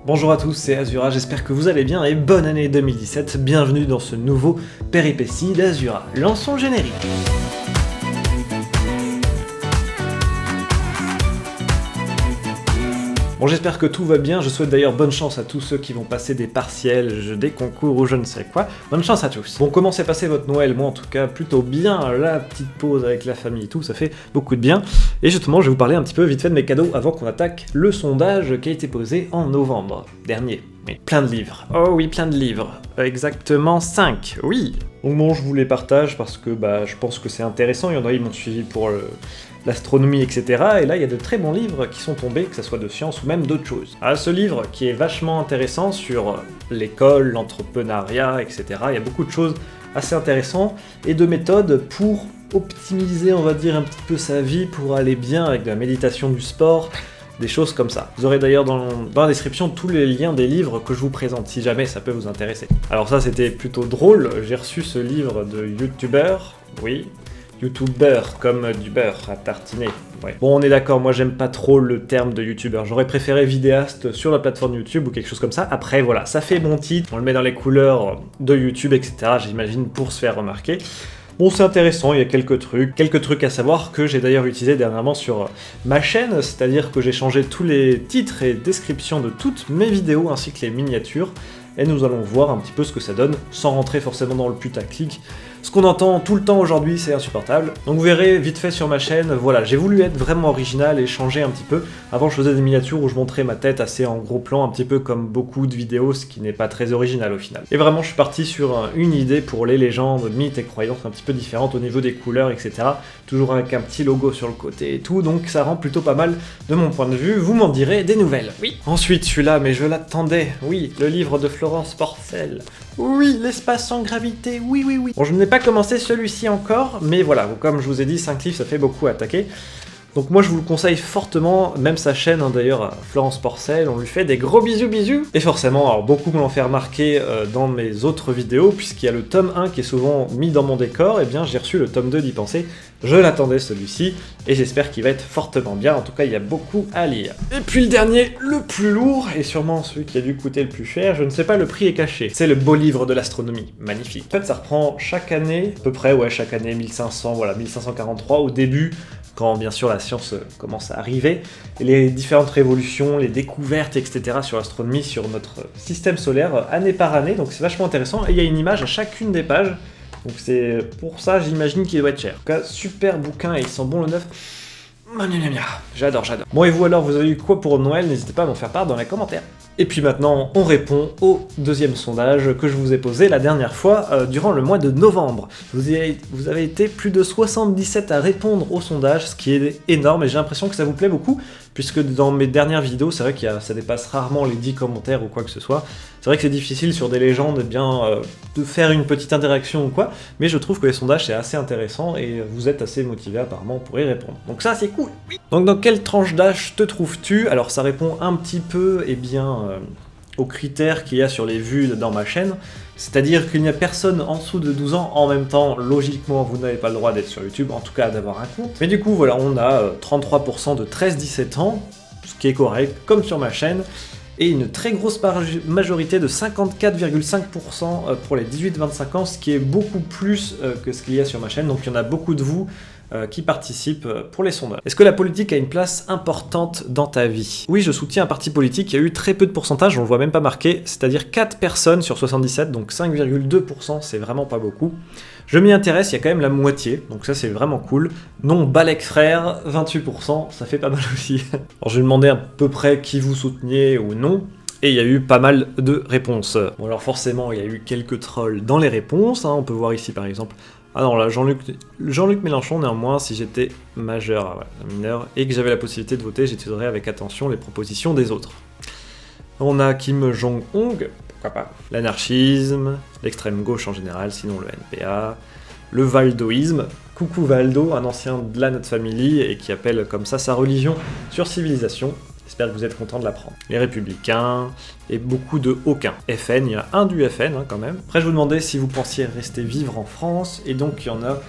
Bonjour à tous, c'est Azura, j'espère que vous allez bien et bonne année 2017, bienvenue dans ce nouveau péripétie d'Azura. Lançons le générique. Bon, j'espère que tout va bien, je souhaite d'ailleurs bonne chance à tous ceux qui vont passer des partiels, des concours ou je ne sais quoi. Bonne chance à tous. Bon, comment s'est passé votre Noël? Moi en tout cas, plutôt bien, la petite pause avec la famille et tout, ça fait beaucoup de bien. Et justement, je vais vous parler un petit peu vite fait de mes cadeaux avant qu'on attaque le sondage qui a été posé en novembre dernier. Mais plein de livres. Oh oui, plein de livres. Exactement 5, oui. Donc bon, je vous les partage parce que je pense que c'est intéressant, il y en a qui m'ont suivi pour l'astronomie, etc. Et là, il y a de très bons livres qui sont tombés, que ce soit de sciences ou même d'autres choses. Ah, ce livre qui est vachement intéressant sur l'école, l'entrepreneuriat, etc. Il y a beaucoup de choses assez intéressantes et de méthodes pour optimiser, on va dire, un petit peu sa vie, pour aller bien avec de la méditation, du sport, des choses comme ça. Vous aurez d'ailleurs dans la description tous les liens des livres que je vous présente, si jamais ça peut vous intéresser. Alors ça, c'était plutôt drôle, j'ai reçu ce livre de youtubeur, oui, youtubeur comme du beurre à tartiner. Ouais. Bon, on est d'accord, moi j'aime pas trop le terme de youtubeur, j'aurais préféré vidéaste sur la plateforme YouTube ou quelque chose comme ça. Après voilà, ça fait bon titre, on le met dans les couleurs de YouTube, etc. j'imagine pour se faire remarquer. Bon, c'est intéressant, il y a quelques trucs à savoir que j'ai d'ailleurs utilisé dernièrement sur ma chaîne, c'est-à-dire que j'ai changé tous les titres et descriptions de toutes mes vidéos ainsi que les miniatures, et nous allons voir un petit peu ce que ça donne, sans rentrer forcément dans le putaclic. Ce qu'on entend tout le temps aujourd'hui, c'est insupportable. Donc vous verrez vite fait sur ma chaîne, voilà, j'ai voulu être vraiment original et changer un petit peu. Avant, je faisais des miniatures où je montrais ma tête assez en gros plan, un petit peu comme beaucoup de vidéos, ce qui n'est pas très original au final. Et vraiment, je suis parti sur une idée pour les légendes, mythes et croyances un petit peu différentes au niveau des couleurs, etc. Toujours avec un petit logo sur le côté et tout, donc ça rend plutôt pas mal de mon point de vue. Vous m'en direz des nouvelles. Oui. Ensuite, celui-là, mais je l'attendais. Oui, le livre de Florence Porcel. Oui, l'espace sans gravité, oui. Bon, je n'ai pas commencé celui-ci encore, mais voilà, comme je vous ai dit, 5 livres, ça fait beaucoup à attaquer. Donc moi je vous le conseille fortement, même sa chaîne d'ailleurs, Florence Porcel, on lui fait des gros bisous. Et forcément, alors beaucoup me l'ont fait remarquer dans mes autres vidéos, puisqu'il y a le tome 1 qui est souvent mis dans mon décor, et bien j'ai reçu le tome 2 d'y penser. Je l'attendais celui-ci, et j'espère qu'il va être fortement bien, en tout cas il y a beaucoup à lire. Et puis le dernier, le plus lourd, et sûrement celui qui a dû coûter le plus cher, je ne sais pas, le prix est caché. C'est le beau livre de l'astronomie, magnifique. En fait ça reprend chaque année, à peu près, ouais, chaque année 1500, voilà, 1543 au début, quand bien sûr la science commence à arriver, et les différentes révolutions, les découvertes, etc. sur l'astronomie, sur notre système solaire, année par année, donc c'est vachement intéressant, et il y a une image à chacune des pages, donc c'est pour ça j'imagine qu'il doit être cher. En tout cas, super bouquin, et il sent bon le neuf. J'adore. Bon, et vous alors, vous avez eu quoi pour Noël? N'hésitez pas à m'en faire part dans les commentaires. Et puis maintenant, on répond au deuxième sondage que je vous ai posé la dernière fois durant le mois de novembre. Vous avez été plus de 77 à répondre au sondage, ce qui est énorme, et j'ai l'impression que ça vous plaît beaucoup, puisque dans mes dernières vidéos, c'est vrai que ça dépasse rarement les 10 commentaires ou quoi que ce soit. C'est vrai que c'est difficile sur des légendes de faire une petite interaction ou quoi, mais je trouve que les sondages c'est assez intéressant et vous êtes assez motivé apparemment pour y répondre. Donc ça c'est cool, oui. Donc dans quelle tranche d'âge te trouves-tu? Alors ça répond un petit peu aux critères qu'il y a sur les vues dans ma chaîne, c'est-à-dire qu'il n'y a personne en dessous de 12 ans, en même temps, logiquement, vous n'avez pas le droit d'être sur YouTube, en tout cas d'avoir un compte. Mais du coup, voilà, on a 33% de 13-17 ans, ce qui est correct, comme sur ma chaîne, et une très grosse majorité de 54,5% pour les 18-25 ans, ce qui est beaucoup plus que ce qu'il y a sur ma chaîne, donc il y en a beaucoup de vous qui participent pour les sondages. Est-ce que la politique a une place importante dans ta vie? Oui, je soutiens un parti politique, il y a eu très peu de pourcentage, on le voit même pas marqué, c'est-à-dire 4 personnes sur 77, donc 5,2%, c'est vraiment pas beaucoup. Je m'y intéresse, il y a quand même la moitié, donc ça c'est vraiment cool. Non, Balek frère, 28%, ça fait pas mal aussi. Alors je vais demander à peu près qui vous souteniez ou non, et il y a eu pas mal de réponses. Bon alors forcément, il y a eu quelques trolls dans les réponses, on peut voir ici par exemple. Ah non, là, Jean-Luc Mélenchon, néanmoins, si j'étais majeur, mineur, et que j'avais la possibilité de voter, j'étudierais avec attention les propositions des autres. On a Kim Jong-un, pourquoi pas. L'anarchisme, l'extrême gauche en général, sinon le NPA, le valdoïsme, coucou Valdo, un ancien de la Notre Family, et qui appelle comme ça sa religion sur civilisation. J'espère que vous êtes content de l'apprendre. Les Républicains, et beaucoup de aucun. FN, il y en a un du FN quand même. Après je vous demandais si vous pensiez rester vivre en France, et donc il y en a,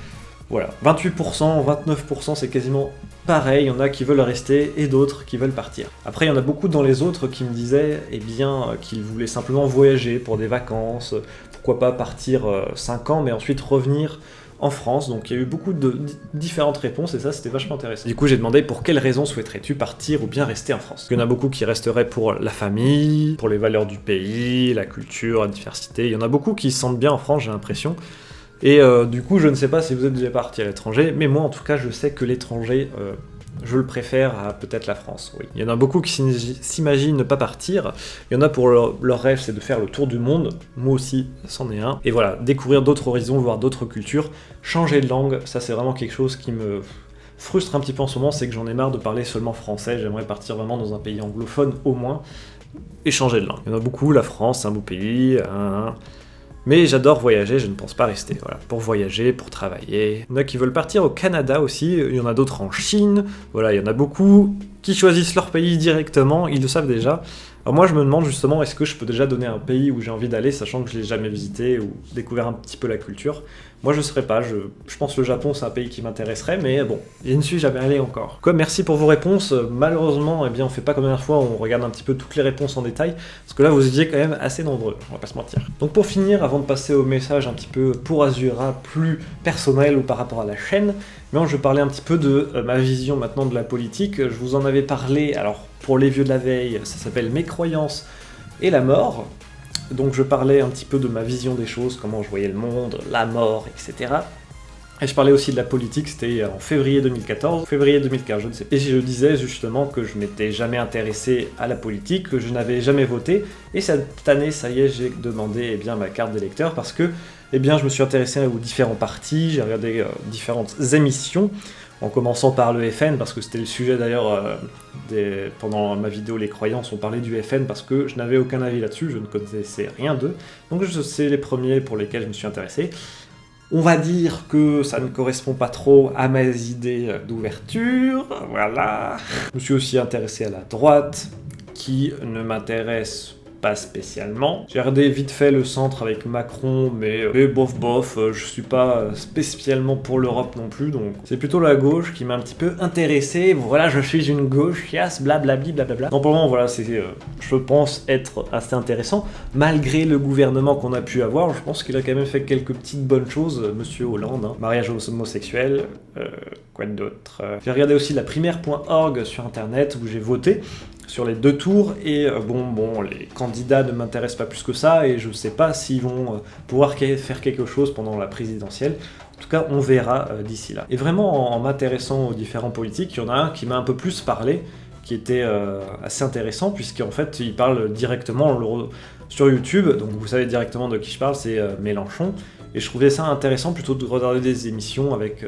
voilà, 28%, 29%, c'est quasiment pareil, il y en a qui veulent rester et d'autres qui veulent partir. Après, il y en a beaucoup dans les autres qui me disaient qu'ils voulaient simplement voyager pour des vacances, pourquoi pas partir 5 ans, mais ensuite revenir en France. Donc il y a eu beaucoup de différentes réponses et ça c'était vachement intéressant. Du coup j'ai demandé pour quelles raisons souhaiterais-tu partir ou bien rester en France. Il y en a beaucoup qui resteraient pour la famille, pour les valeurs du pays, la culture, la diversité. Il y en a beaucoup qui se sentent bien en France, j'ai l'impression. Et du coup je ne sais pas si vous êtes déjà parti à l'étranger, mais moi en tout cas je sais que l'étranger je le préfère à peut-être la France, oui. Il y en a beaucoup qui s'imaginent ne pas partir. Il y en a pour leur rêve, c'est de faire le tour du monde. Moi aussi, c'en est un. Et voilà, découvrir d'autres horizons, voir d'autres cultures, changer de langue, ça c'est vraiment quelque chose qui me frustre un petit peu en ce moment, c'est que j'en ai marre de parler seulement français. J'aimerais partir vraiment dans un pays anglophone au moins, et changer de langue. Il y en a beaucoup, la France, c'est un beau pays, mais j'adore voyager, je ne pense pas rester, voilà, pour voyager, pour travailler. Il y en a qui veulent partir au Canada aussi, il y en a d'autres en Chine, voilà, il y en a beaucoup qui choisissent leur pays directement, ils le savent déjà. Alors moi je me demande justement, est-ce que je peux déjà donner un pays où j'ai envie d'aller, sachant que je l'ai jamais visité ou découvert un petit peu la culture. Moi je serais pas, je pense que le Japon c'est un pays qui m'intéresserait, mais bon, je ne suis jamais allé encore. Quoi, merci pour vos réponses, malheureusement, eh bien on fait pas comme la dernière fois, on regarde un petit peu toutes les réponses en détail, parce que là vous étiez quand même assez nombreux, on va pas se mentir. Donc pour finir, avant de passer au message un petit peu pour Azura, plus personnel ou par rapport à la chaîne, je vais parler un petit peu de ma vision maintenant de la politique. Je vous en avais parlé, alors pour les vieux de la veille, ça s'appelle Mes croyances et la mort. Donc je parlais un petit peu de ma vision des choses, comment je voyais le monde, la mort, etc. Et je parlais aussi de la politique, c'était en février 2014, février 2015, je ne sais pas. Et je disais justement que je m'étais jamais intéressé à la politique, que je n'avais jamais voté, et cette année, ça y est, j'ai demandé ma carte d'électeur parce que je me suis intéressé aux différents partis, j'ai regardé différentes émissions, en commençant par le FN, parce que c'était le sujet d'ailleurs, pendant ma vidéo Les Croyances, on parlait du FN parce que je n'avais aucun avis là-dessus, je ne connaissais rien d'eux, donc c'est les premiers pour lesquels je me suis intéressé. On va dire que ça ne correspond pas trop à mes idées d'ouverture, voilà. Je me suis aussi intéressé à la droite, qui ne m'intéresse pas spécialement. J'ai regardé vite fait le centre avec Macron, mais bof, je suis pas spécialement pour l'Europe non plus, donc c'est plutôt la gauche qui m'a un petit peu intéressé. Voilà, je suis une gauchiasse, blablabli, blablabla. Donc pour le moment, voilà, c'est, je pense être assez intéressant, malgré le gouvernement qu'on a pu avoir. Je pense qu'il a quand même fait quelques petites bonnes choses, Monsieur Hollande, hein. Mariage homosexuel, quoi d'autre. J'ai regardé aussi la primaire.org sur internet où j'ai voté sur les 2 tours, et les candidats ne m'intéressent pas plus que ça, et je sais pas s'ils vont pouvoir faire quelque chose pendant la présidentielle. En tout cas, on verra d'ici là. Et vraiment, en m'intéressant aux différents politiques, il y en a un qui m'a un peu plus parlé, qui était assez intéressant, puisqu'en fait, il parle directement sur YouTube, donc vous savez directement de qui je parle, c'est Mélenchon, et je trouvais ça intéressant plutôt de regarder des émissions avec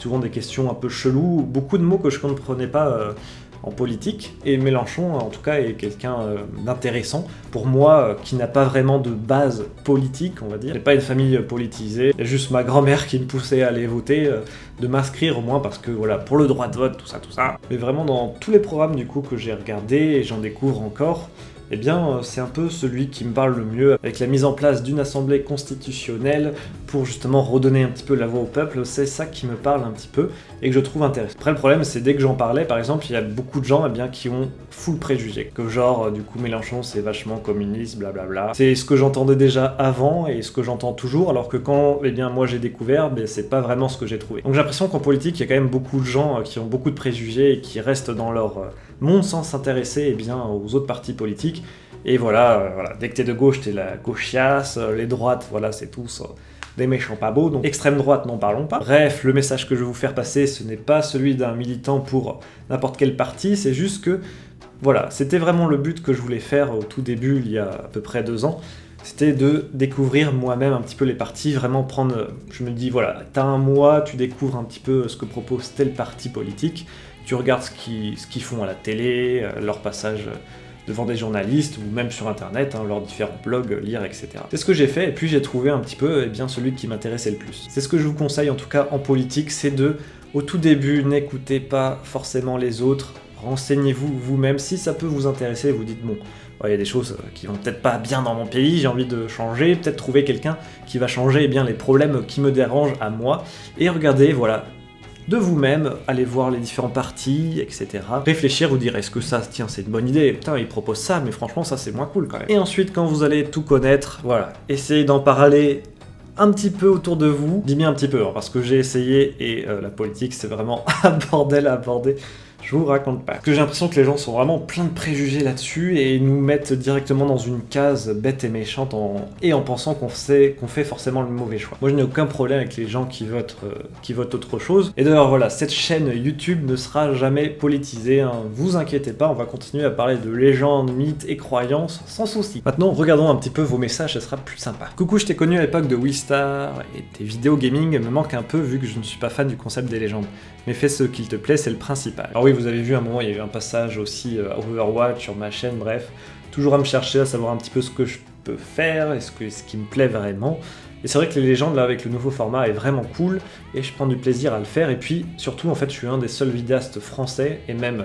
souvent des questions un peu cheloues, beaucoup de mots que je comprenais pas en politique, et Mélenchon en tout cas est quelqu'un d'intéressant pour moi, qui n'a pas vraiment de base politique, on va dire. J'ai pas une famille politisée, il y a juste ma grand-mère qui me poussait à aller voter, de m'inscrire au moins parce que voilà, pour le droit de vote, tout ça. Mais vraiment dans tous les programmes du coup que j'ai regardés, et j'en découvre encore, c'est un peu celui qui me parle le mieux, avec la mise en place d'une assemblée constitutionnelle pour justement redonner un petit peu la voix au peuple. C'est ça qui me parle un petit peu et que je trouve intéressant. Après le problème, c'est dès que j'en parlais, par exemple, il y a beaucoup de gens qui ont full préjugés, que genre du coup Mélenchon c'est vachement communiste, blablabla. C'est ce que j'entendais déjà avant et ce que j'entends toujours, alors que quand moi j'ai découvert, c'est pas vraiment ce que j'ai trouvé. Donc j'ai l'impression qu'en politique, il y a quand même beaucoup de gens qui ont beaucoup de préjugés et qui restent dans leur monde sans s'intéresser aux autres partis politiques. Et voilà, dès que t'es de gauche, t'es la gauchiasse, les droites, voilà, c'est tous des méchants pas beaux, donc extrême droite, n'en parlons pas. Bref, le message que je vais vous faire passer, ce n'est pas celui d'un militant pour n'importe quel parti, c'est juste que, voilà, c'était vraiment le but que je voulais faire au tout début, il y a à peu près 2 ans, c'était de découvrir moi-même un petit peu les partis, vraiment prendre, je me dis, voilà, t'as un mois, tu découvres un petit peu ce que propose tel parti politique, tu regardes ce qu'ils font à la télé, leur passage devant des journalistes, ou même sur internet, leurs différents blogs, lire, etc. C'est ce que j'ai fait, et puis j'ai trouvé un petit peu celui qui m'intéressait le plus. C'est ce que je vous conseille en tout cas en politique, c'est au tout début, n'écoutez pas forcément les autres, renseignez-vous vous-même, si ça peut vous intéresser, vous dites bon, il y a des choses qui vont peut-être pas bien dans mon pays, j'ai envie de changer, peut-être trouver quelqu'un qui va changer les problèmes qui me dérangent à moi, et regardez, voilà, de vous-même, aller voir les différents partis, etc. Réfléchir, vous dire est-ce que ça, tiens, c'est une bonne idée, putain, il propose ça, mais franchement, ça c'est moins cool quand même. Et ensuite, quand vous allez tout connaître, voilà, essayez d'en parler un petit peu autour de vous. Je dis bien un petit peu, hein, parce que j'ai essayé et la politique, c'est vraiment un bordel à aborder. Je vous raconte pas. Parce que j'ai l'impression que les gens sont vraiment plein de préjugés là-dessus et nous mettent directement dans une case bête et méchante en pensant qu'on fait forcément le mauvais choix. Moi, je n'ai aucun problème avec les gens qui votent autre chose. Et d'ailleurs, voilà, cette chaîne YouTube ne sera jamais politisée, hein. Vous inquiétez pas, on va continuer à parler de légendes, mythes et croyances sans souci. Maintenant, regardons un petit peu vos messages, ça sera plus sympa. Coucou, je t'ai connu à l'époque de Wistar et tes vidéos gaming me manquent un peu vu que je ne suis pas fan du concept des légendes. Mais fais ce qu'il te plaît, c'est le principal. Alors oui, vous avez vu à un moment, il y a eu un passage aussi à Overwatch sur ma chaîne, bref. Toujours à me chercher, à savoir un petit peu ce que je peux faire et ce qui me plaît vraiment. Et c'est vrai que les légendes, là, avec le nouveau format, est vraiment cool, et je prends du plaisir à le faire. Et puis, surtout, en fait, je suis un des seuls vidéastes français, et même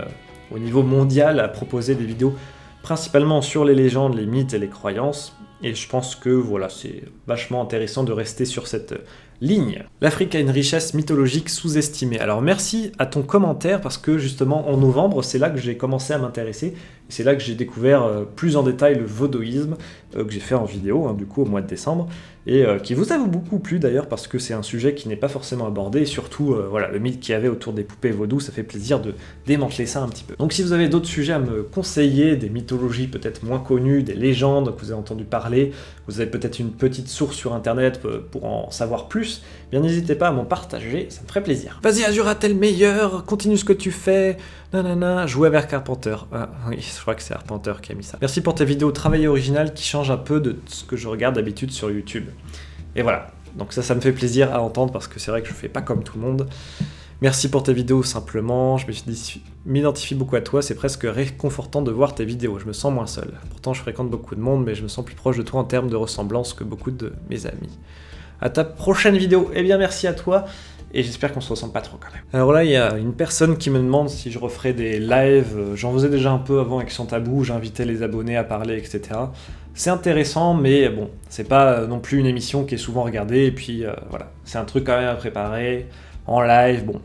au niveau mondial, à proposer des vidéos principalement sur les légendes, les mythes et les croyances. Et je pense que, voilà, c'est vachement intéressant de rester sur cette ligne. L'Afrique a une richesse mythologique sous-estimée. Alors merci à ton commentaire parce que justement en novembre, c'est là que j'ai commencé à m'intéresser. C'est là que j'ai découvert plus en détail le vaudouisme que j'ai fait en vidéo, hein, du coup au mois de décembre, et qui vous a beaucoup plu d'ailleurs parce que c'est un sujet qui n'est pas forcément abordé, et surtout voilà, le mythe qu'il y avait autour des poupées vaudou, ça fait plaisir de démanteler ça un petit peu. Donc si vous avez d'autres sujets à me conseiller, des mythologies peut-être moins connues, des légendes que vous avez entendu parler, vous avez peut-être une petite source sur internet pour en savoir plus, bien n'hésitez pas à m'en partager, ça me ferait plaisir. Vas-y Azura, t'es le meilleur, continue ce que tu fais, nanana, jouer avec Carpenter. Ah oui, je crois que c'est Carpenter qui a mis ça. Merci pour tes vidéos travail original qui changent un peu de ce que je regarde d'habitude sur YouTube. Et voilà, donc ça me fait plaisir à entendre parce que c'est vrai que je fais pas comme tout le monde. Merci pour tes vidéos simplement, je m'identifie beaucoup à toi, c'est presque réconfortant de voir tes vidéos, je me sens moins seul. Pourtant je fréquente beaucoup de monde, mais je me sens plus proche de toi en termes de ressemblance que beaucoup de mes amis. À ta prochaine vidéo, eh bien merci à toi, et j'espère qu'on se ressemble pas trop quand même. Alors là, il y a une personne qui me demande si je referai des lives, j'en faisais déjà un peu avant avec Sans Tabou, j'invitais les abonnés à parler, etc. C'est intéressant, mais bon, c'est pas non plus une émission qui est souvent regardée, et puis voilà, c'est un truc quand même à préparer, en live, bon.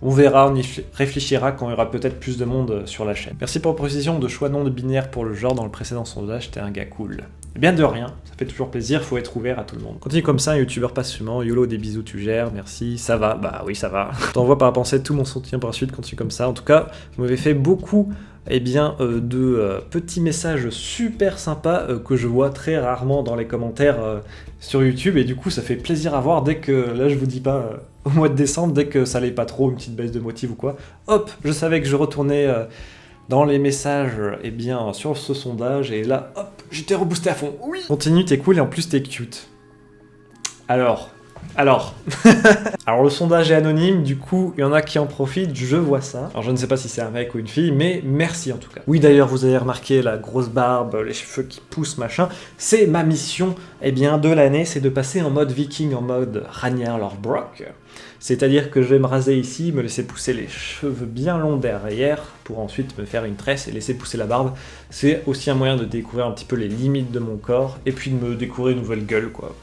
On verra, on y réfléchira quand il y aura peut-être plus de monde sur la chaîne. Merci pour la précision de choix non de binaire pour le genre dans le précédent sondage, t'es un gars cool. Eh bien de rien, ça fait toujours plaisir, faut être ouvert à tout le monde. Continue comme ça, un youtubeur passionnant, YOLO, des bisous, tu gères, merci, ça va, bah oui ça va. T'envoies par la pensée tout mon soutien pour la suite, continue comme ça. En tout cas, vous m'avez fait beaucoup de petits messages super sympas que je vois très rarement dans les commentaires sur YouTube, et du coup ça fait plaisir à voir dès que, là je vous dis pas au mois de décembre, dès que ça allait pas trop, une petite baisse de motive ou quoi, hop, je savais que je retournais dans les messages sur ce sondage, et là hop, j'étais reboosté à fond, oui. Continue, t'es cool et en plus t'es cute. Alors le sondage est anonyme, du coup, il y en a qui en profitent, je vois ça. Alors je ne sais pas si c'est un mec ou une fille, mais merci en tout cas. Oui, d'ailleurs, vous avez remarqué la grosse barbe, les cheveux qui poussent, machin. C'est ma mission, de l'année, c'est de passer en mode viking, en mode Ragnar Lothbrok. C'est-à-dire que je vais me raser ici, me laisser pousser les cheveux bien longs derrière, pour ensuite me faire une tresse et laisser pousser la barbe. C'est aussi un moyen de découvrir un petit peu les limites de mon corps, et puis de me découvrir une nouvelle gueule, quoi.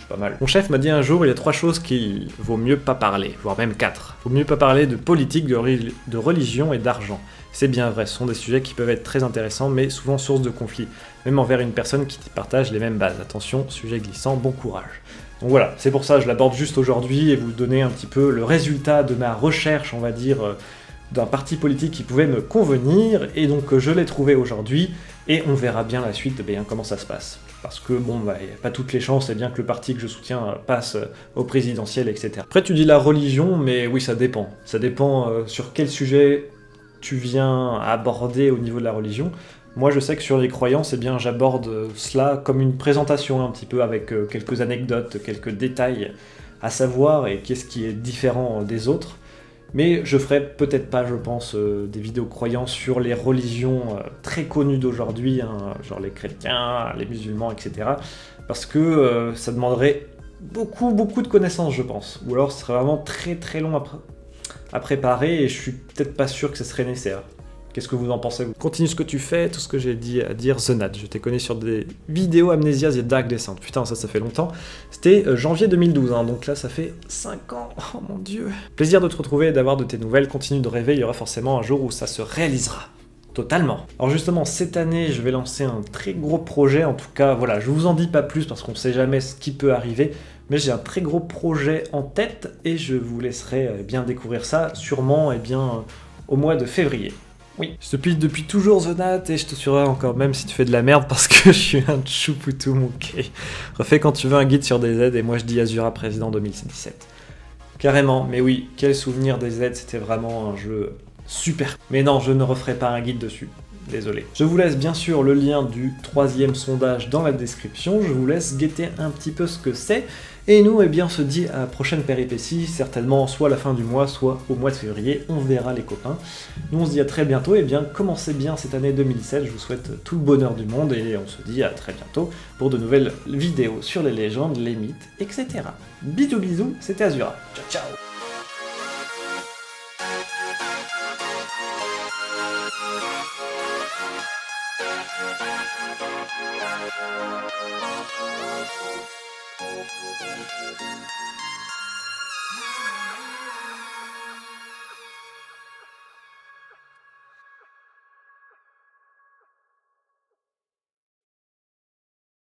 Pas mal. Mon chef m'a dit un jour, il y a 3 choses qu'il vaut mieux pas parler, voire même 4. Vaut mieux pas parler de politique, de religion et d'argent. C'est bien vrai, ce sont des sujets qui peuvent être très intéressants, mais souvent source de conflits, même envers une personne qui partage les mêmes bases. Attention, sujet glissant, bon courage. Donc voilà, c'est pour ça que je l'aborde juste aujourd'hui et vous donner un petit peu le résultat de ma recherche, on va dire, d'un parti politique qui pouvait me convenir, et donc je l'ai trouvé aujourd'hui, et on verra bien la suite, comment ça se passe. Parce que bon, il n'y a pas toutes les chances, c'est bien que le parti que je soutiens passe au présidentiel, etc. Après tu dis la religion, mais oui ça dépend. Ça dépend sur quel sujet tu viens aborder au niveau de la religion. Moi je sais que sur les croyances, j'aborde cela comme une présentation un petit peu avec quelques anecdotes, quelques détails à savoir et qu'est-ce qui est différent des autres. Mais je ferai peut-être pas, je pense, des vidéos croyances sur les religions très connues d'aujourd'hui, hein, genre les chrétiens, les musulmans, etc. Parce que ça demanderait beaucoup de connaissances, je pense. Ou alors ce serait vraiment très long à préparer, et je suis peut-être pas sûr que ce serait nécessaire. Qu'est-ce que vous en pensez? Continue ce que tu fais, tout ce que j'ai dit à dire, The Nat. Je t'ai connu sur des vidéos Amnesia The Dark Descent. Putain, ça fait longtemps. C'était janvier 2012, hein, donc là ça fait 5 ans. Oh mon dieu. Plaisir de te retrouver et d'avoir de tes nouvelles. Continue de rêver, il y aura forcément un jour où ça se réalisera. Totalement. Alors justement, cette année, je vais lancer un très gros projet. En tout cas, voilà, je vous en dis pas plus parce qu'on sait jamais ce qui peut arriver. Mais j'ai un très gros projet en tête et je vous laisserai bien découvrir ça, sûrement au mois de février. Oui, je te pille depuis toujours The Nat et je te suivrai encore même si tu fais de la merde parce que je suis un choupoutou monké. Refais quand tu veux un guide sur des Z et moi je dis Azura Président 2017. Carrément, mais oui, quel souvenir des Z, c'était vraiment un jeu super. Mais non, je ne referai pas un guide dessus. Désolé. Je vous laisse bien sûr le lien du 3e sondage dans la description, je vous laisse guetter un petit peu ce que c'est, et nous, eh bien, on se dit à la prochaine péripétie, certainement soit à la fin du mois, soit au mois de février, on verra les copains. Nous on se dit à très bientôt, et bien commencez bien cette année 2017, je vous souhaite tout le bonheur du monde, et on se dit à très bientôt pour de nouvelles vidéos sur les légendes, les mythes, etc. Bisous bisous, c'était Azura. Ciao ciao.